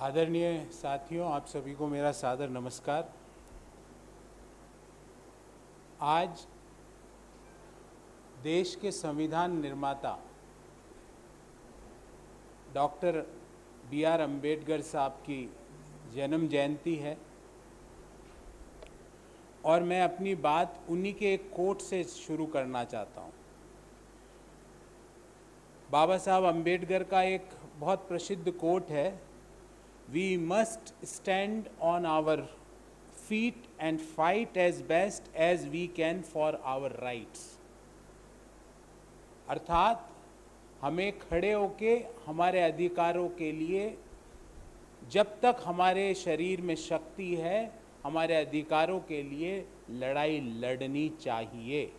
आदरणीय साथियों, आप सभी को मेरा सादर नमस्कार। आज देश के संविधान निर्माता डॉक्टर B.R. अम्बेडकर साहब की जन्म जयंती है और मैं अपनी बात उन्हीं के एक कोट से शुरू करना चाहता हूँ। बाबा साहब अम्बेडकर का एक बहुत प्रसिद्ध कोट है, We must stand on our feet and fight as best as we can for our rights। अर्थात हमें खड़े होके हमारे अधिकारों के लिए जब तक हमारे शरीर में शक्ति है, हमारे अधिकारों के लिए लड़ाई लड़नी चाहिए।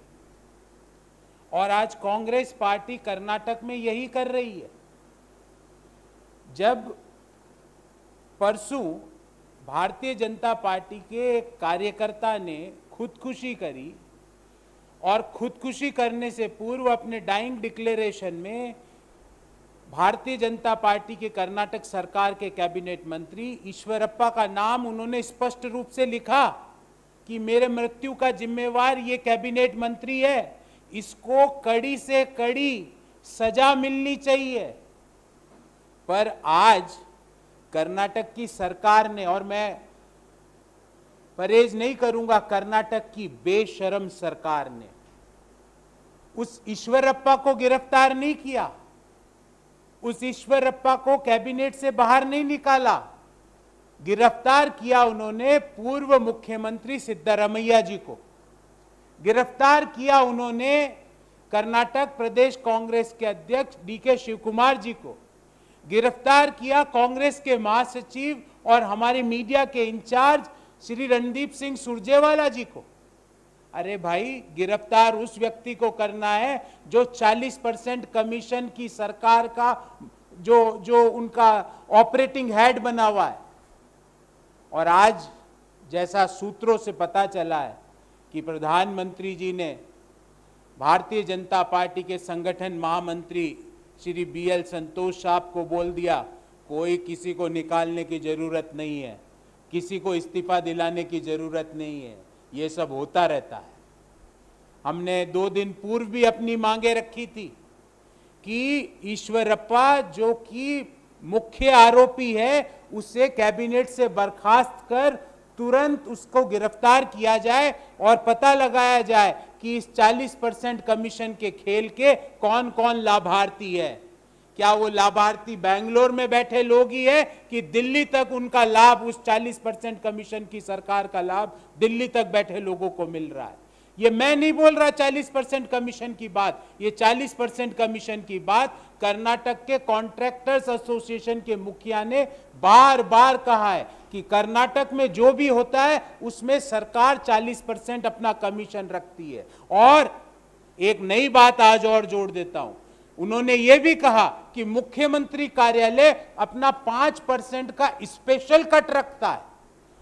और आज कांग्रेस पार्टी कर्नाटक में यही कर रही है। जब परसों भारतीय जनता पार्टी के एक कार्यकर्ता ने खुदकुशी करी और खुदकुशी करने से पूर्व अपने डाइंग डिक्लेरेशन में भारतीय जनता पार्टी के कर्नाटक सरकार के कैबिनेट मंत्री ईश्वरप्पा का नाम उन्होंने स्पष्ट रूप से लिखा कि मेरे मृत्यु का जिम्मेवार ये कैबिनेट मंत्री है, इसको कड़ी से कड़ी सजा मिलनी चाहिए। पर आज कर्नाटक की सरकार ने, और मैं परहेज नहीं करूंगा, कर्नाटक की बेशर्म सरकार ने उस ईश्वरप्पा को गिरफ्तार नहीं किया, उस ईश्वरप्पा को कैबिनेट से बाहर नहीं निकाला। गिरफ्तार किया उन्होंने पूर्व मुख्यमंत्री सिद्धरामैया जी को, गिरफ्तार किया उन्होंने कर्नाटक प्रदेश कांग्रेस के अध्यक्ष DK शिवकुमार जी को, गिरफ्तार किया कांग्रेस के महासचिव और हमारे मीडिया के इंचार्ज श्री रणदीप सिंह सुरजेवाला जी को। अरे भाई, गिरफ्तार उस व्यक्ति को करना है जो 40% कमीशन की सरकार का जो उनका ऑपरेटिंग हेड बना हुआ है। और आज जैसा सूत्रों से पता चला है कि प्रधानमंत्री जी ने भारतीय जनता पार्टी के संगठन महामंत्री श्री BL संतोष साहब को बोल दिया, कोई किसी को निकालने की जरूरत नहीं है, किसी को इस्तीफा दिलाने की जरूरत नहीं है, ये सब होता रहता है। हमने 2 दिन पूर्व भी अपनी मांगे रखी थी कि ईश्वरप्पा जो कि मुख्य आरोपी है, उसे कैबिनेट से बर्खास्त कर तुरंत उसको गिरफ्तार किया जाए और पता लगाया जाए कि इस 40% कमीशन के खेल के कौन कौन लाभार्थी है। क्या वो लाभार्थी बेंगलोर में बैठे लोग ही है कि दिल्ली तक उनका लाभ, उस 40% कमीशन की सरकार का लाभ दिल्ली तक बैठे लोगों को मिल रहा है। ये मैं नहीं बोल रहा 40% कमीशन की बात, ये 40% कमीशन की बात कर्नाटक के कॉन्ट्रैक्टर्स एसोसिएशन के मुखिया ने बार बार कहा है कि कर्नाटक में जो भी होता है उसमें सरकार 40% अपना कमीशन रखती है। और एक नई बात आज और जोड़ देता हूं, उन्होंने ये भी कहा कि मुख्यमंत्री कार्यालय अपना 5% का स्पेशल कट रखता है।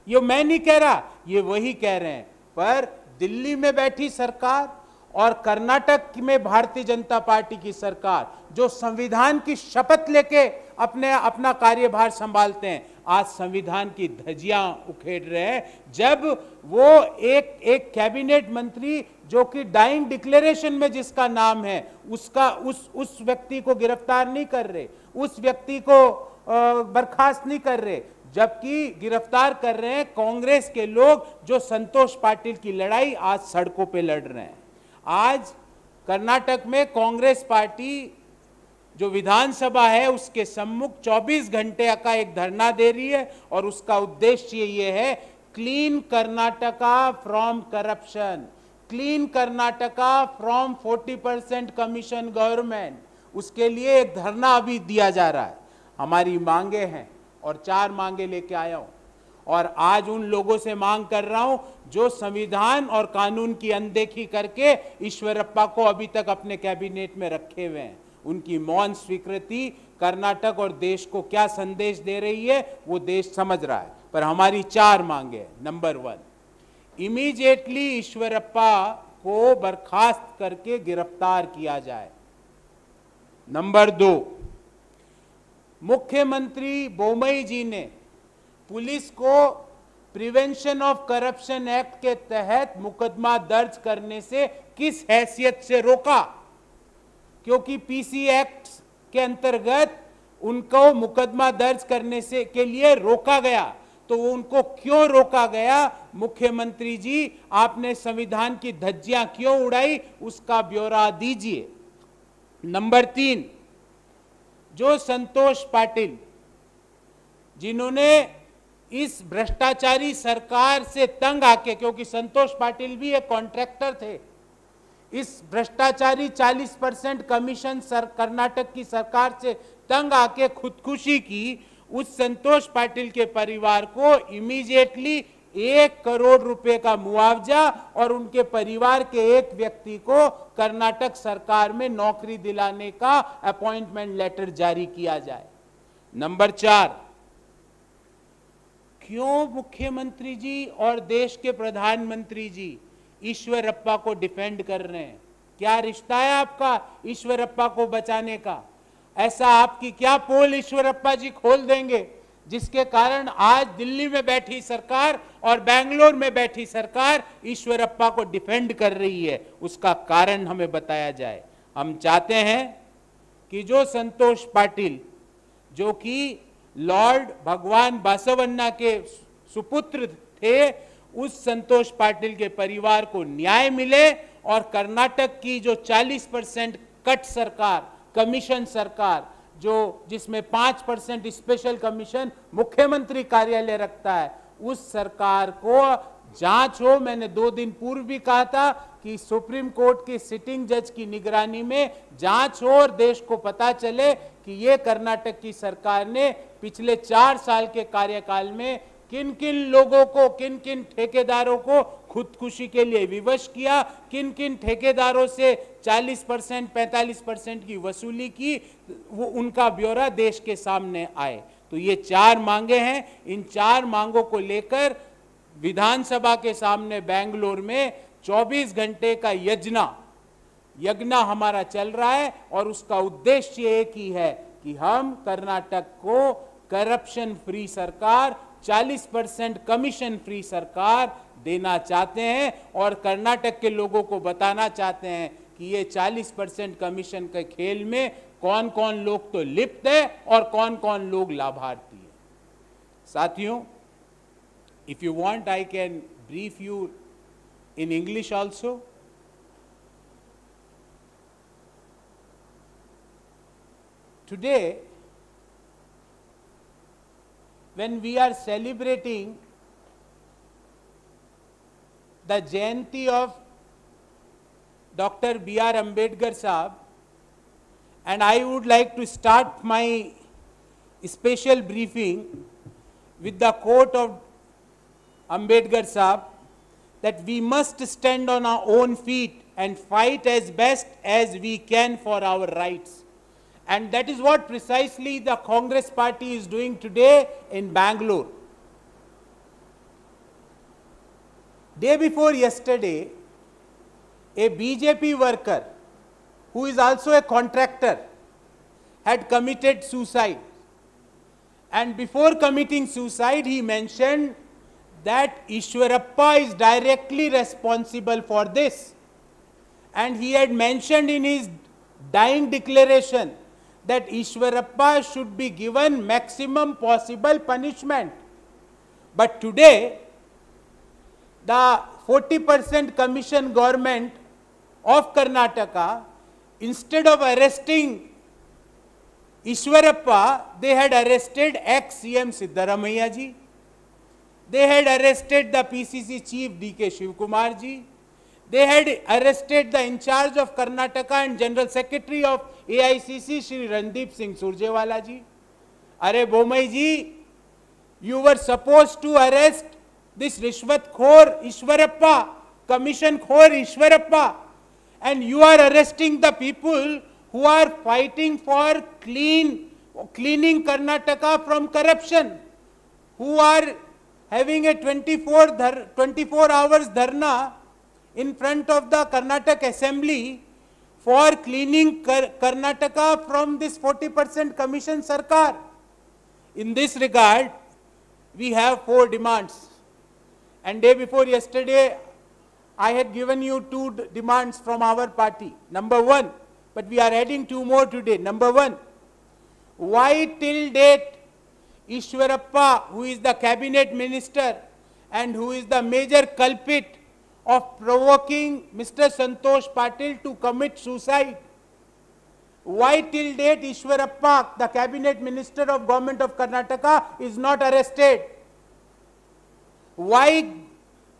ये मैं नहीं कह रहा, ये वही कह रहे हैं। पर दिल्ली में बैठी सरकार और कर्नाटक में भारतीय जनता पार्टी की सरकार जो संविधान की शपथ लेके अपना कार्यभार संभालते हैं, आज संविधान की धज्जियां उखेड़ रहे हैं, जब वो एक कैबिनेट मंत्री जो कि डाइंग डिक्लेरेशन में जिसका नाम है उसका उस व्यक्ति को गिरफ्तार नहीं कर रहे, उस व्यक्ति को बर्खास्त नहीं कर रहे, जबकि गिरफ्तार कर रहे हैं कांग्रेस के लोग जो संतोष पाटिल की लड़ाई आज सड़कों पे लड़ रहे हैं। आज कर्नाटक में कांग्रेस पार्टी जो विधानसभा है उसके सम्मुख 24 घंटे का एक धरना दे रही है और उसका उद्देश्य ये है, clean Karnataka from corruption, clean Karnataka from 40% commission government. उसके लिए एक धरना अभी दिया जा रहा है। हमारी मांगे हैं और 4 मांगे लेके आया हूं और आज उन लोगों से मांग कर रहा हूं जो संविधान और कानून की अनदेखी करके ईश्वरप्पा को अभी तक अपने कैबिनेट में रखे हुए हैं। उनकी मौन स्वीकृति कर्नाटक और देश को क्या संदेश दे रही है वो देश समझ रहा है। पर हमारी 4 मांगे हैं। नंबर 1, इमीडिएटली ईश्वरप्पा को बर्खास्त करके गिरफ्तार किया जाए। नंबर 2, मुख्यमंत्री बोमई जी ने पुलिस को प्रिवेंशन ऑफ करप्शन एक्ट के तहत मुकदमा दर्ज करने से किस हैसियत से रोका? क्योंकि पीसी एक्ट के अंतर्गत उनको मुकदमा दर्ज करने से के लिए रोका गया। तो उनको क्यों रोका गया? मुख्यमंत्री जी, आपने संविधान की धज्जियां क्यों उड़ाई, उसका ब्यौरा दीजिए। नंबर 3, जो संतोष पाटिल जिन्होंने इस भ्रष्टाचारी सरकार से तंग आके, क्योंकि संतोष पाटिल भी एक कॉन्ट्रैक्टर थे, इस भ्रष्टाचारी 40% कमीशन कर्नाटक की सरकार से तंग आके खुदकुशी की, उस संतोष पाटिल के परिवार को इमीडिएटली 1 करोड़ रुपए का मुआवजा और उनके परिवार के एक व्यक्ति को कर्नाटक सरकार में नौकरी दिलाने का अपॉइंटमेंट लेटर जारी किया जाए। नंबर 4, क्यों मुख्यमंत्री जी और देश के प्रधानमंत्री जी ईश्वरप्पा को डिफेंड कर रहे हैं? क्या रिश्ता है आपका ईश्वरप्पा को बचाने का? ऐसा आपकी क्या पोल ईश्वरप्पा जी खोल देंगे जिसके कारण आज दिल्ली में बैठी सरकार और बेंगलोर में बैठी सरकार ईश्वरप्पा को डिफेंड कर रही है? उसका कारण हमें बताया जाए। हम चाहते हैं कि जो संतोष पाटिल, जो कि लॉर्ड भगवान बासवन्ना के सुपुत्र थे, उस संतोष पाटिल के परिवार को न्याय मिले और कर्नाटक की जो 40% कट सरकार, कमीशन सरकार, जो जिसमें 5% स्पेशल कमीशन मुख्यमंत्री कार्यालय रखता है, उस सरकार को जांच हो। मैंने 2 दिन पूर्व भी कहा था कि सुप्रीम कोर्ट के सिटिंग जज की निगरानी में जांच हो और देश को पता चले कि ये कर्नाटक की सरकार ने पिछले 4 साल के कार्यकाल में किन किन लोगों को, किन किन ठेकेदारों को खुदकुशी के लिए विवश किया, किन किन ठेकेदारों से 40% 45% की वसूली की, वो उनका ब्यौरा देश के सामने आए। तो ये 4 मांगे हैं। इन 4 मांगों को लेकर विधानसभा के सामने बेंगलोर में 24 घंटे का यज्ञ हमारा चल रहा है और उसका उद्देश्य एक ही है कि हम कर्नाटक को करप्शन फ्री सरकार, 40% कमीशन फ्री सरकार देना चाहते हैं और कर्नाटक के लोगों को बताना चाहते हैं कि ये 40% कमीशन के खेल में कौन कौन लोग तो लिप्त है और कौन कौन लोग लाभार्थी है। साथियों, if you want I can brief you in English also. Today, when we are celebrating the Jayanti of Dr. B.R. Ambedkar Sahab, and I would like to start my special briefing with the quote of Ambedkar Sahab, that we must stand on our own feet and fight as best as we can for our rights. And that is what precisely the Congress party is doing today in Bangalore. Day before yesterday, a BJP worker who is also a contractor had committed suicide. And before committing suicide, he mentioned that Ishwarappa is directly responsible for this. And he had mentioned in his dying declaration that Ishwarappa should be given maximum possible punishment. But today, the 40% commission government of Karnataka, instead of arresting Ishwarappa, they had arrested ex-CM Siddaramaiah ji. They had arrested the PCC chief D.K. Shivkumar ji. They had arrested the in charge of Karnataka and General Secretary of AICC, Shri Randeep Singh Surjewala ji. Are Bomai ji, you were supposed to arrest this Rishwat Khor Ishwarappa, Commission Khor Ishwarappa, and you are arresting the people who are fighting for cleaning Karnataka from corruption, who are having a 24 hours dharna in front of the Karnataka Assembly for cleaning Karnataka from this 40% commission sarkar. In this regard, we have 4 demands. And day before yesterday, I had given you 2 demands from our party. Number 1, but we are adding 2 more today. Number 1, why till date Ishwarappa, who is the cabinet minister and who is the major culprit of provoking Mr. Santosh Patil to commit suicide, why till date Ishwarappa, the cabinet minister of government of Karnataka, is not arrested? Why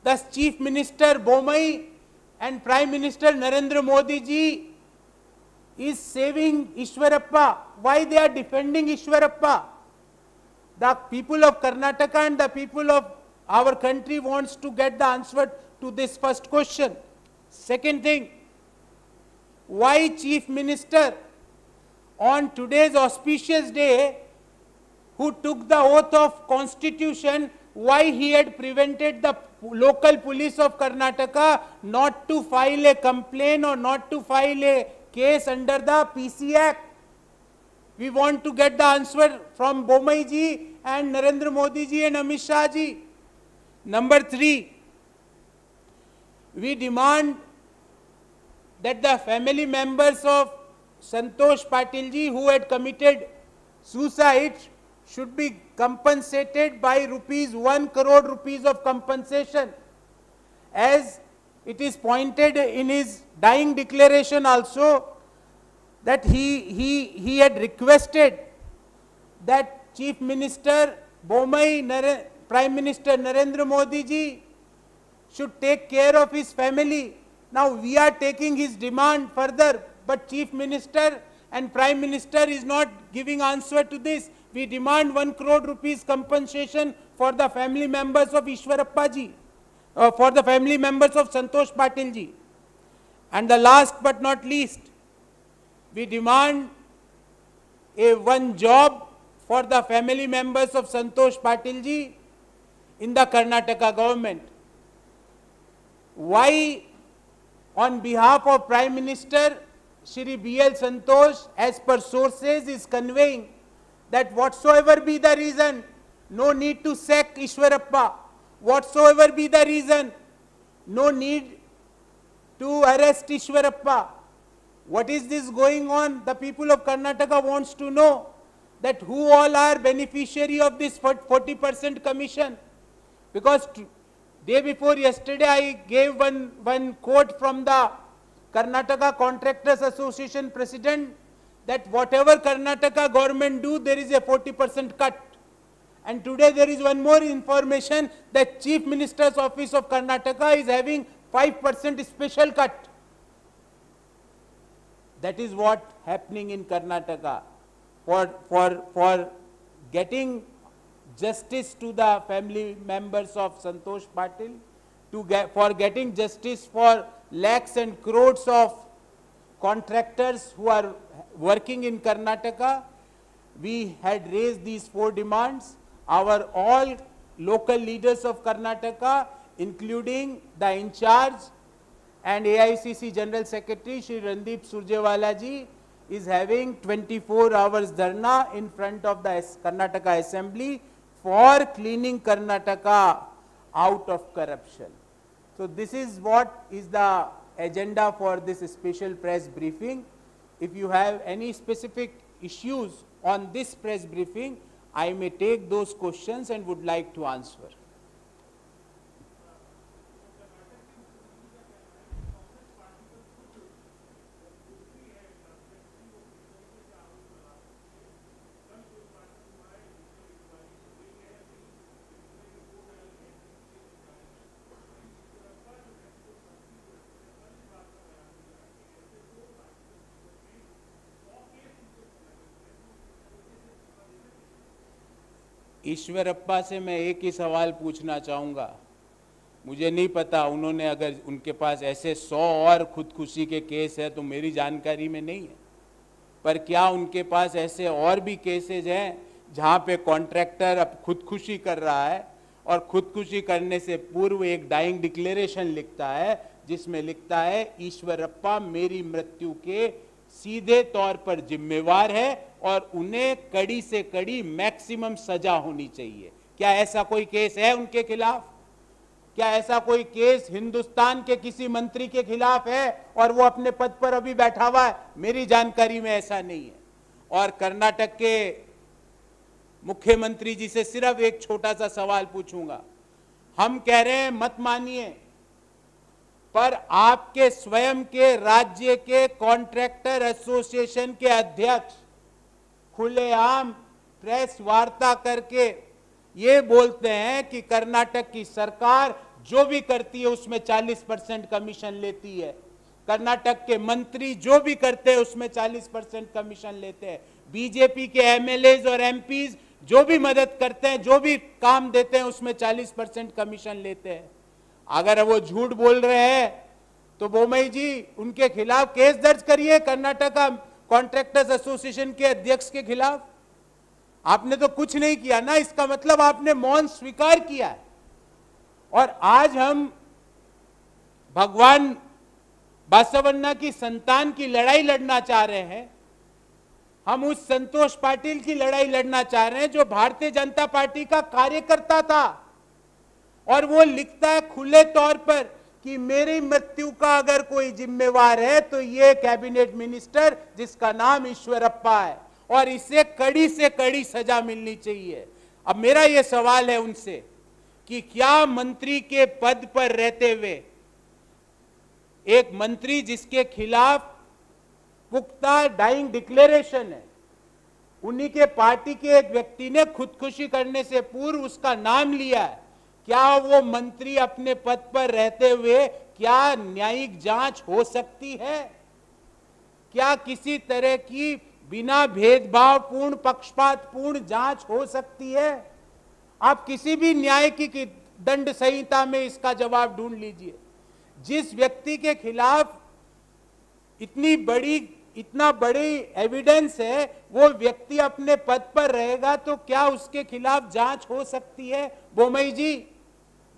the chief minister Bommai and Prime Minister Narendra Modi ji is saving Ishwarappa? Why they are defending Ishwarappa? The people of Karnataka and the people of our country wants to get the answer to this first question. Second thing, why chief minister on today's auspicious day, who took the oath of constitution, why he had prevented the local police of Karnataka not to file a complaint or not to file a case under the PC Act? We want to get the answer from Bommai ji and Narendra Modi ji and Amit Shah ji. Number 3, we demand that the family members of Santosh Patil ji who had committed suicide should be compensated by 1 crore rupees of compensation. As it is pointed in his dying declaration also, that he had requested that Chief Minister Bommai, Prime Minister Narendra Modi ji should take care of his family. Now we are taking his demand further, but Chief Minister and Prime Minister is not giving answer to this. We demand 1 crore rupees compensation for the family members of Ishwarappa ji, for the family members of Santosh Patil ji. And the last but not least, we demand one job for the family members of Santosh Patil ji in the Karnataka government. Why, on behalf of Prime Minister Shri B.L. Santosh, as per sources, is conveying that whatsoever be the reason, no need to sack Ishwarappa. Whatsoever be the reason, no need to arrest Ishwarappa. What is this going on? The people of Karnataka wants to know that who all are beneficiary of this 40% commission. Because day before yesterday, I gave one quote from the Karnataka Contractors Association President, that whatever Karnataka government do, there is a 40% cut. And today there is one more information that Chief Minister's Office of Karnataka is having 5% special cut. That is what happening in Karnataka. For getting justice to the family members of Santosh Patil, for getting justice for lakhs and crores of contractors who are working in Karnataka, we had raised these 4 demands. Our all local leaders of Karnataka, including the in-charge and AICC General Secretary Shri Randeep Surjewala ji, is having 24 hours dharna in front of the Karnataka Assembly for cleaning Karnataka out of corruption. So this is what is the agenda for this special press briefing. If you have any specific issues on this press briefing, I may take those questions and would like to answer. Eshwarappa से मैं एक ही सवाल पूछना चाहूँगा। मुझे नहीं पता, उन्होंने अगर उनके पास ऐसे 100 और खुदकुशी के केस है तो मेरी जानकारी में नहीं है, पर क्या उनके पास ऐसे और भी केसेज हैं जहाँ पे कॉन्ट्रैक्टर अब खुदकुशी कर रहा है और खुदकुशी करने से पूर्व एक डाइंग डिक्लेरेशन लिखता है जिसमें लिखता है ईश्वरप्पा मेरी मृत्यु के सीधे तौर पर जिम्मेवार है और उन्हें कड़ी से कड़ी मैक्सिमम सजा होनी चाहिए। क्या ऐसा कोई केस है उनके खिलाफ? क्या ऐसा कोई केस हिंदुस्तान के किसी मंत्री के खिलाफ है और वो अपने पद पर अभी बैठा हुआ है? मेरी जानकारी में ऐसा नहीं है। और कर्नाटक के मुख्यमंत्री जी से सिर्फ एक छोटा सा सवाल पूछूंगा। हम कह रहे हैं मत मानिए, पर आपके स्वयं के राज्य के कॉन्ट्रैक्टर एसोसिएशन के अध्यक्ष खुलेआम प्रेस वार्ता करके ये बोलते हैं कि कर्नाटक की सरकार जो भी करती है उसमें 40% कमीशन लेती है। कर्नाटक के मंत्री जो भी करते हैं उसमें 40% कमीशन लेते हैं। बीजेपी के एमएलएज और एमपीज जो भी मदद करते हैं, जो भी काम देते हैं, उसमें 40% कमीशन लेते हैं। अगर वो झूठ बोल रहे हैं तो बोमई जी उनके खिलाफ केस दर्ज करिए, कर्नाटका कॉन्ट्रैक्टर्स एसोसिएशन के अध्यक्ष के खिलाफ। आपने तो कुछ नहीं किया ना, इसका मतलब आपने मौन स्वीकार किया है। और आज हम भगवान बासवन्ना की संतान की लड़ाई लड़ना चाह रहे हैं। हम उस संतोष पाटिल की लड़ाई लड़ना चाह रहे हैं जो भारतीय जनता पार्टी का कार्यकर्ता था, और वो लिखता है खुले तौर पर कि मेरी मृत्यु का अगर कोई जिम्मेवार है तो ये कैबिनेट मिनिस्टर जिसका नाम ईश्वरप्पा है, और इसे कड़ी से कड़ी सजा मिलनी चाहिए। अब मेरा ये सवाल है उनसे कि क्या मंत्री के पद पर रहते हुए एक मंत्री जिसके खिलाफ पुख्ता डाइंग डिक्लेरेशन है, उन्हीं के पार्टी के एक व्यक्ति ने खुदकुशी करने से पूर्व उसका नाम लिया है, क्या वो मंत्री अपने पद पर रहते हुए क्या न्यायिक जांच हो सकती है? क्या किसी तरह की बिना भेदभावपूर्ण पक्षपातपूर्ण जांच हो सकती है? आप किसी भी न्याय की दंड संहिता में इसका जवाब ढूंढ लीजिए। जिस व्यक्ति के खिलाफ इतना बड़ी एविडेंस है, वो व्यक्ति अपने पद पर रहेगा तो क्या उसके खिलाफ जांच हो सकती है? बोमई जी,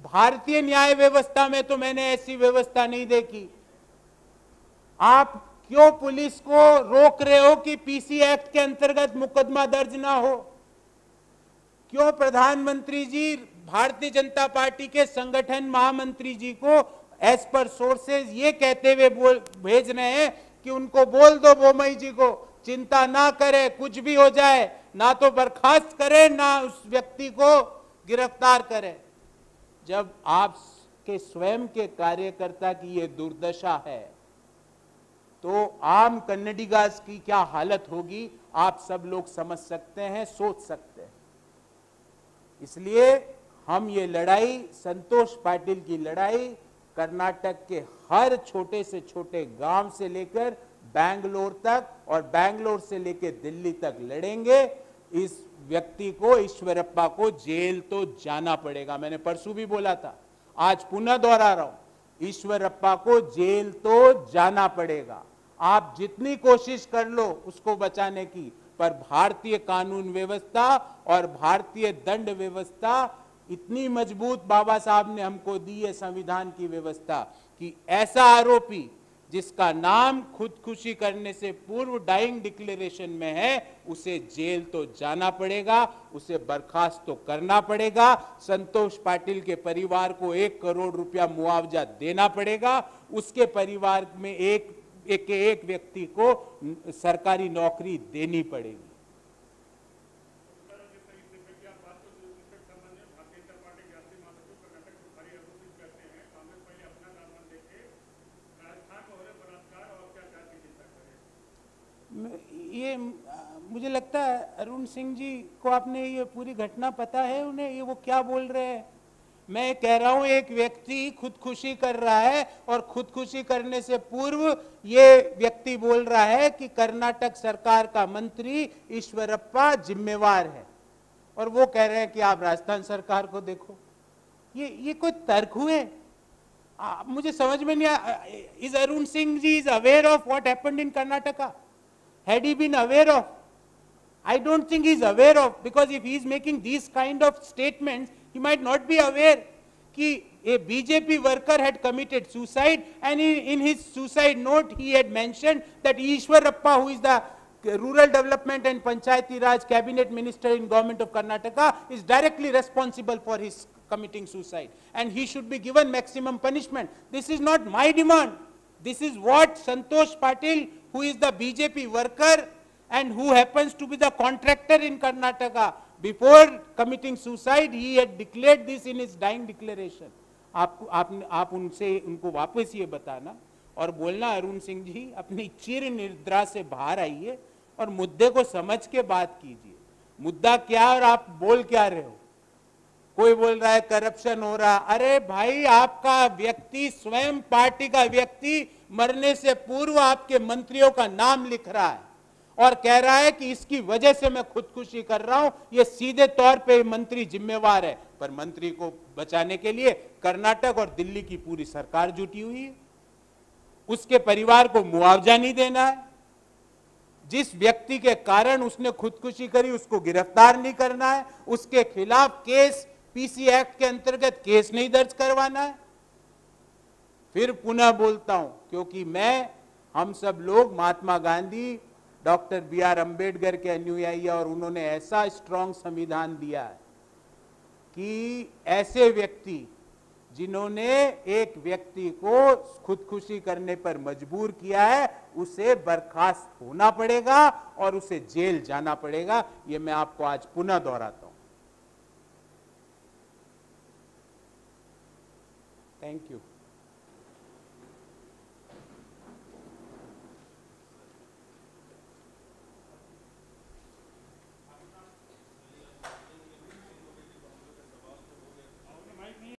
भारतीय न्याय व्यवस्था में तो मैंने ऐसी व्यवस्था नहीं देखी। आप क्यों पुलिस को रोक रहे हो कि पीसी एक्ट के अंतर्गत मुकदमा दर्ज ना हो? क्यों प्रधानमंत्री जी भारतीय जनता पार्टी के संगठन महामंत्री जी को एज पर सोर्सेज ये कहते हुए भेज रहे हैं कि उनको बोल दो बोमई जी को चिंता ना करे, कुछ भी हो जाए, ना तो बर्खास्त करे ना उस व्यक्ति को गिरफ्तार करे। जब आपके स्वयं के कार्यकर्ता की ये दुर्दशा है तो आम कन्नडिगास की क्या हालत होगी आप सब लोग समझ सकते हैं, सोच सकते हैं। इसलिए हम ये लड़ाई, संतोष पाटिल की लड़ाई, कर्नाटक के हर छोटे से छोटे गांव से लेकर बैंगलोर तक और बैंगलोर से लेकर दिल्ली तक लड़ेंगे। इस व्यक्ति को, ईश्वरप्पा को जेल तो जाना पड़ेगा। मैंने परसों भी बोला था, आज पुनः दोहरा रहा हूं, ईश्वरप्पा को जेल तो जाना पड़ेगा। आप जितनी कोशिश कर लो उसको बचाने की, पर भारतीय कानून व्यवस्था और भारतीय दंड व्यवस्था इतनी मजबूत बाबा साहब ने हमको दी है, संविधान की व्यवस्था, कि ऐसा आरोपी जिसका नाम खुदकुशी करने से पूर्व डाइंग डिक्लेरेशन में है, उसे जेल तो जाना पड़ेगा, उसे बर्खास्त तो करना पड़ेगा। संतोष पाटिल के परिवार को 1 करोड़ रुपया मुआवजा देना पड़ेगा। उसके परिवार में एक व्यक्ति को सरकारी नौकरी देनी पड़ेगी। ये मुझे लगता है अरुण सिंह जी को आपने ये पूरी घटना पता है, उन्हें ये वो क्या बोल रहे हैं। मैं कह रहा हूं एक व्यक्ति खुदकुशी कर रहा है और खुदकुशी करने से पूर्व ये व्यक्ति बोल रहा है कि कर्नाटक सरकार का मंत्री ईश्वरप्पा जिम्मेवार है, और वो कह रहे हैं कि आप राजस्थान सरकार को देखो। ये कोई तर्क हुए? मुझे समझ में नहीं आया। Is Arun Singh ji is aware of what happened in Karnataka? Had he been aware of? I don't think he's aware of, because if he is making these kind of statements, he might not be aware कि a BJP worker had committed suicide, and in his suicide note he had mentioned that Ishwarappa, who is the Rural Development and Panchayati Raj Cabinet Minister in Government of Karnataka, is directly responsible for his committing suicide, and he should be given maximum punishment. This is not my demand. This is what Santosh Patil, who is the BJP worker and who happens to be the contractor in Karnataka, before committing suicide, he had declared this in his dying declaration. आप उनको वापस ये बताना और बोलना, अरुण सिंह जी अपनी चिर निद्रा से बाहर आइए और मुद्दे को समझ के बात कीजिए। मुद्दा क्या और आप बोल क्या रहे हो? कोई बोल रहा है करप्शन हो रहा, अरे भाई आपका व्यक्ति, स्वयं पार्टी का व्यक्ति मरने से पूर्व आपके मंत्रियों का नाम लिख रहा है और कह रहा है कि इसकी वजह से मैं खुदकुशी कर रहा हूं। ये सीधे तौर पे मंत्री जिम्मेवार है, पर मंत्री को बचाने के लिए कर्नाटक और दिल्ली की पूरी सरकार जुटी हुई है। उसके परिवार को मुआवजा नहीं देना है, जिस व्यक्ति के कारण उसने खुदकुशी करी उसको गिरफ्तार नहीं करना है, उसके खिलाफ केस पीसी एक्ट के अंतर्गत केस नहीं दर्ज करवाना है। फिर पुनः बोलता हूं, क्योंकि हम सब लोग महात्मा गांधी, डॉक्टर BR अम्बेडकर के अनुयायी, और उन्होंने ऐसा स्ट्रांग संविधान दिया है कि ऐसे व्यक्ति जिन्होंने एक व्यक्ति को खुदकुशी करने पर मजबूर किया है, उसे बर्खास्त होना पड़ेगा और उसे जेल जाना पड़ेगा। ये मैं आपको आज पुनः दोहराता हूं। Thank you.